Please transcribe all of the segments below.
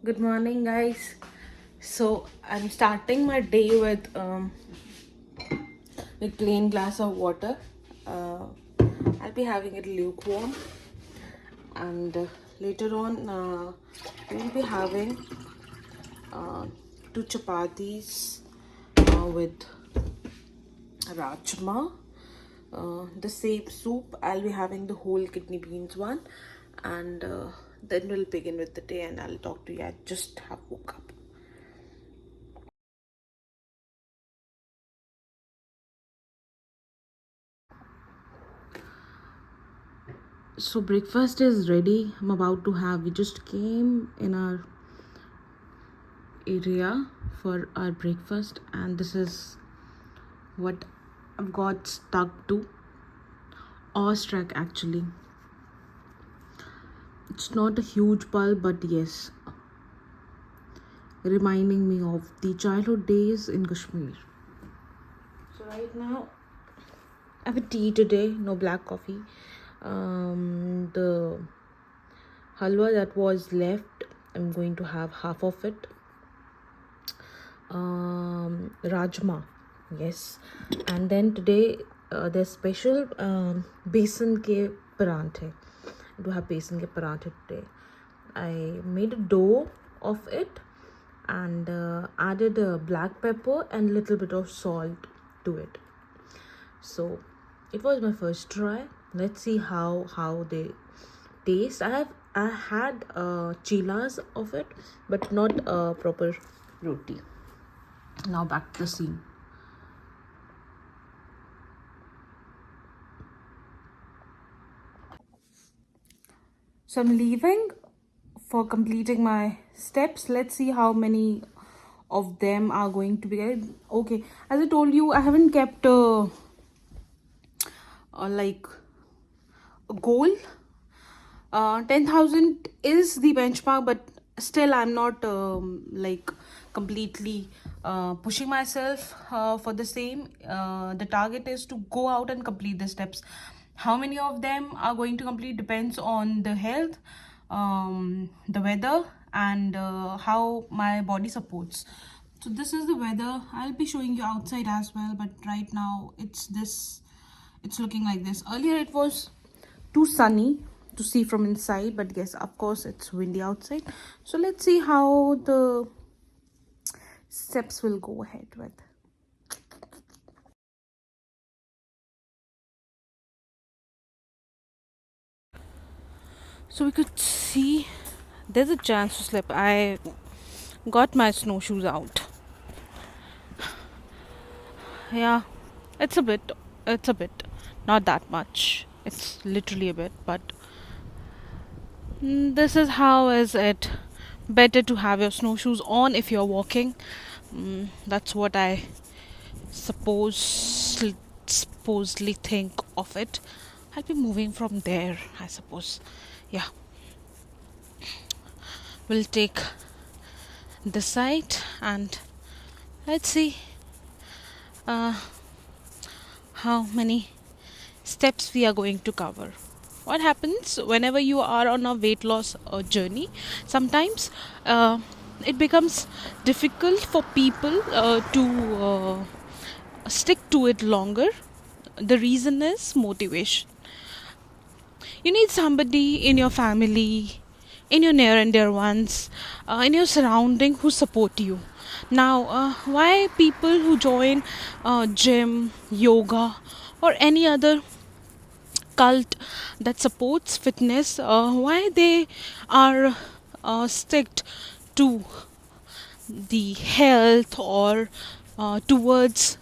Good morning, guys. So I'm starting my day with a plain glass of water. Uh, I'll be having it lukewarm, and later on we'll be having uh, two chapatis with rajma. The same soup. I'll be having the whole kidney beans one, and then we'll begin with the day. And I'll talk to you. I just have woke up. So breakfast is ready. I'm about to have. We just came in our area for our breakfast, and this is what I've got stuck to. Awestruck, actually. It's not a huge pulp, but yes, reminding me of the childhood days in Kashmir. So right now, I have a tea today. No black coffee. The halwa that was left, I'm going to have half of it. Rajma, yes. And then today there's special besan ke paranthe. I do have besan ke paranthe today. I made a dough of it and added black pepper and little bit of salt to it. So it was my first try. Let's see how they taste. I had chilas of it, but not proper roti. Now back to the scene. So I'm leaving for completing my steps. Let's see how many of them are going to be there. Okay, as I told you, I haven't kept like a goal. 10,000 is the benchmark, but still I'm not like completely pushing myself for the same. The target is to go out and complete the steps. How many of them are going to complete depends on the health, the weather, and how my body supports. So this is the weather. I'll be showing you outside as well, but right now it's looking like this. Earlier it was too sunny to see from inside, but yes, of course it's windy outside. So let's see how the steps will go ahead with. So we could see there's a chance to slip. I got my snowshoes out. Yeah, it's a bit, it's a bit, not that much. It's literally a bit, but this is how is it better to have your snowshoes on if you're walking. That's what I supposedly think of it. I'll be moving from there, I suppose. Yeah, we'll take this side and let's see uh, how many steps we are going to cover. What happens whenever you are on a weight loss journey? Sometimes it becomes difficult for people to stick to it longer. The reason is motivation. You need somebody in your family, in your near and dear ones, in your surrounding who support you. Now, why people who join gym, yoga, or any other cult that supports fitness, why they are sticked to the health or towards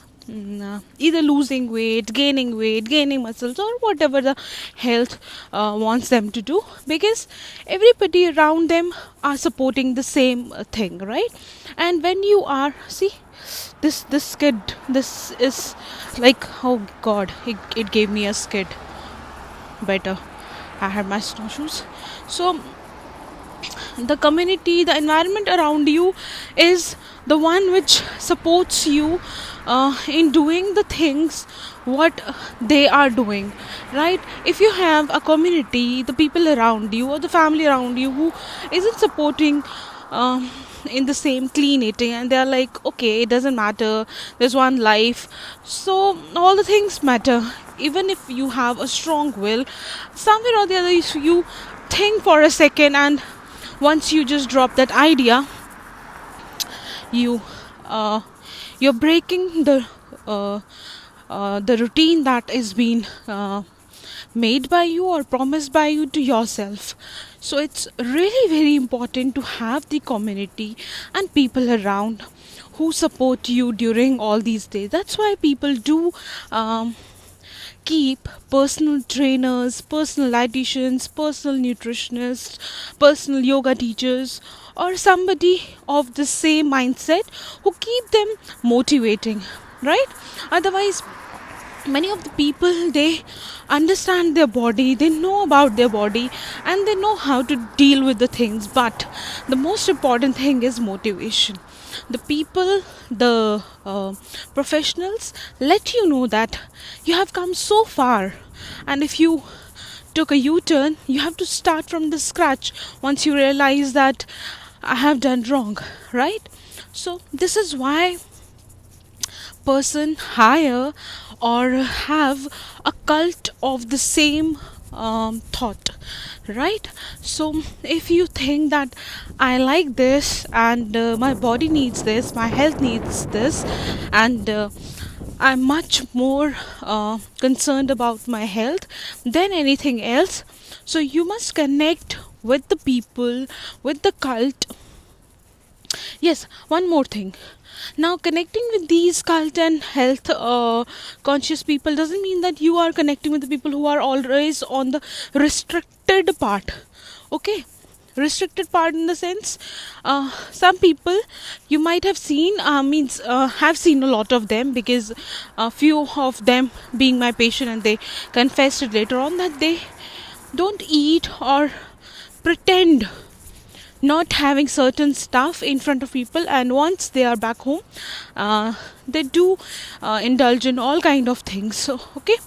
either losing weight, gaining muscles, or whatever the health wants them to do, because everybody around them are supporting the same thing, right? And when you are, see, this kid, this is like, oh god, it gave me a skid. Better I had my snowshoes. So the community, the environment around you is the one which supports you in doing the things what they are doing, right? If you have a community, the people around you or the family around you who isn't supporting um, in the same clean eating, and they are like, okay, it doesn't matter, there's one life. So all the things matter. Even if you have a strong will, somewhere or the other you think for a second, and once you just drop that idea, you uh, you're breaking uh, the routine that is being made by you or promised by you to yourself. So it's really very important to have the community and people around who support you during all these days. That's why people do keep personal trainers, personal dietitians, personal nutritionists, personal yoga teachers, or somebody of the same mindset who keep them motivating, right? Otherwise, many of the people, they understand their body, they know about their body, and they know how to deal with the things, but the most important thing is motivation. The people, the professionals let you know that you have come so far, and if you took a U-turn, you have to start from the scratch once you realize that I have done wrong, right? So this is why person hire or have a cult of the same thought, right? So if you think that I like this, and my body needs this, my health needs this, and I'm much more concerned about my health than anything else, so you must connect with the people, with the cult. Yes, one more thing. Now, connecting with these cult and health conscious people doesn't mean that you are connecting with the people who are always on the restricted part. Okay, restricted part in the sense, some people you might have seen, means have seen a lot of them, because a few of them being my patient, and they confessed it later on that they don't eat or pretend not having certain stuff in front of people, and once they are back home, they do indulge in all kind of things. So okay,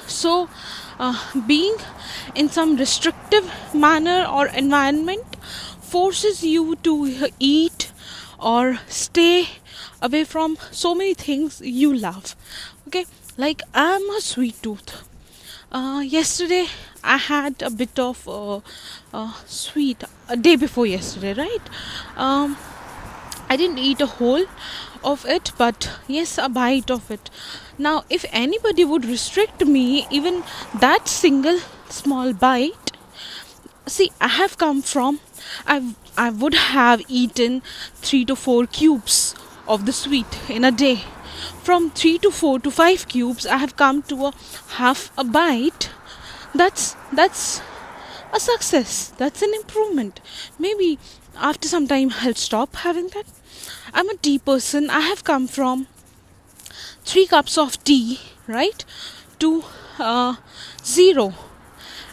so being in some restrictive manner or environment forces you to eat or stay away from so many things you love. Okay, like I'm a sweet tooth. Yesterday I had a bit of sweet a day before yesterday, right? Um, I didn't eat a whole of it, but yes, a bite of it. Now, if anybody would restrict me even that single small bite, see, I have come from, I would have eaten 3 to 4 cubes of the sweet in a day. From 3 to 4 to 5 cubes, I have come to a half a bite. That's a success. That's an improvement. Maybe after some time I'll stop having that. I'm a tea person. I have come from 3 cups of tea, right, to uh, zero.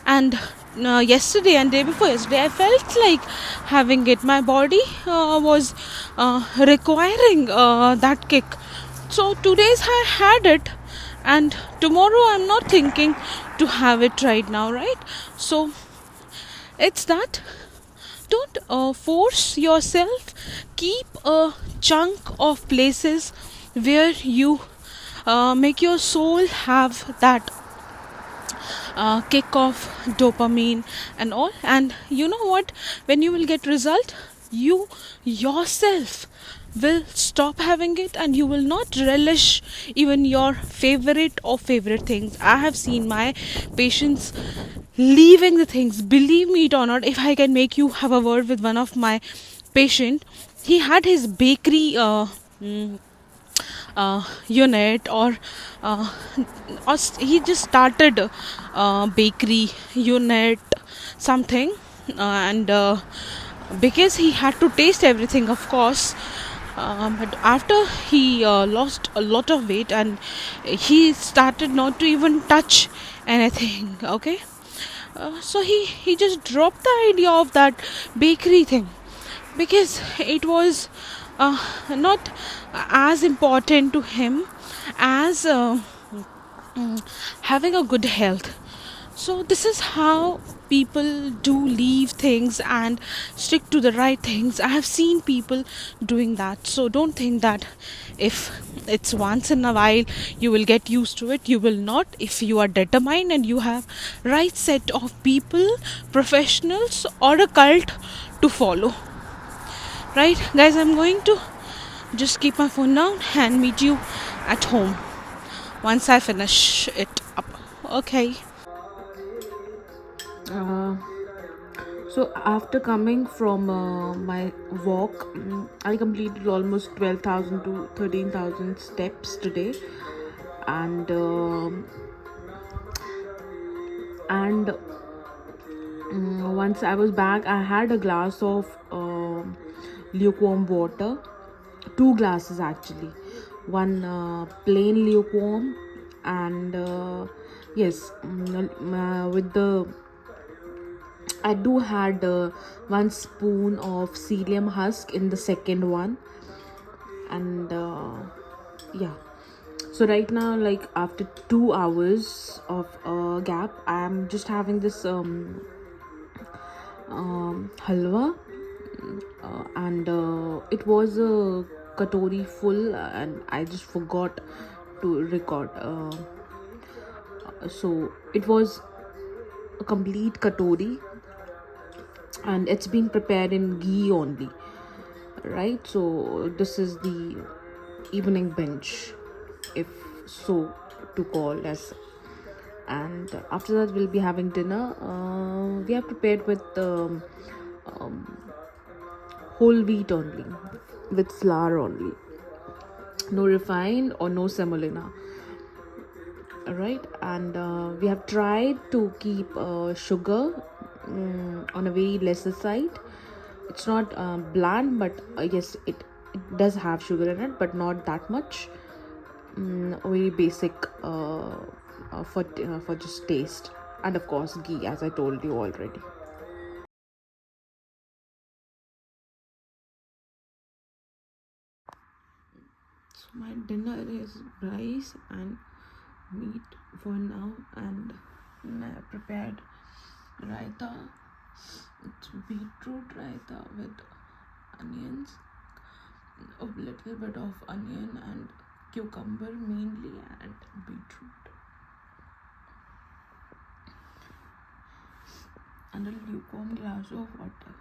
And yesterday and day before yesterday, I felt like having it. My body was requiring that kick. So 2 days I had it, and tomorrow I'm not thinking to have it right now, right? So it's that. Don't force yourself. Keep a chunk of places where you make your soul have that kick of dopamine and all. And you know what, when you will get result, you yourself will stop having it, and you will not relish even your favorite or favorite things. I have seen my patients leaving the things, believe me it or not. If I can make you have a word with one of my patient, he had his bakery unit, uh, he just started bakery unit something, and because he had to taste everything, of course. But after he lost a lot of weight, and he started not to even touch anything, okay. So he just dropped the idea of that bakery thing, because it was not as important to him as having a good health. So this is how people do leave things and stick to the right things. I have seen people doing that. So don't think that if it's once in a while you will get used to it. You will not if you are determined and you have right set of people, professionals or a cult to follow. Right guys, I'm going to just keep my phone down and meet you at home once I finish it up. Okay. Uh, So after coming from my walk, I completed almost 12,000 to 13,000 steps today, and and once I was back, I had a glass of lukewarm water, two glasses actually, one plain lukewarm, and yes, with the I do had 1 spoon of psyllium husk in the second one, and yeah. So right now, like after 2 hours of gap, I am just having this halwa, and it was a katori full, and I just forgot to record. So it was a complete katori, and it's been prepared in ghee only, right? So this is the evening bench, if so to call as. And after that we'll be having dinner. We are prepared with um, whole wheat only, with flour only, no refined or no semolina, right? And we have tried to keep sugar on a very lesser side. It's not bland, but yes, it does have sugar in it, but not that much. Very basic for just taste, and of course ghee, as I told you already. So my dinner is rice and meat for now, and I prepared raita. It's beetroot raita with onions, a little bit of onion and cucumber mainly, and beetroot, and a lukewarm glass of water.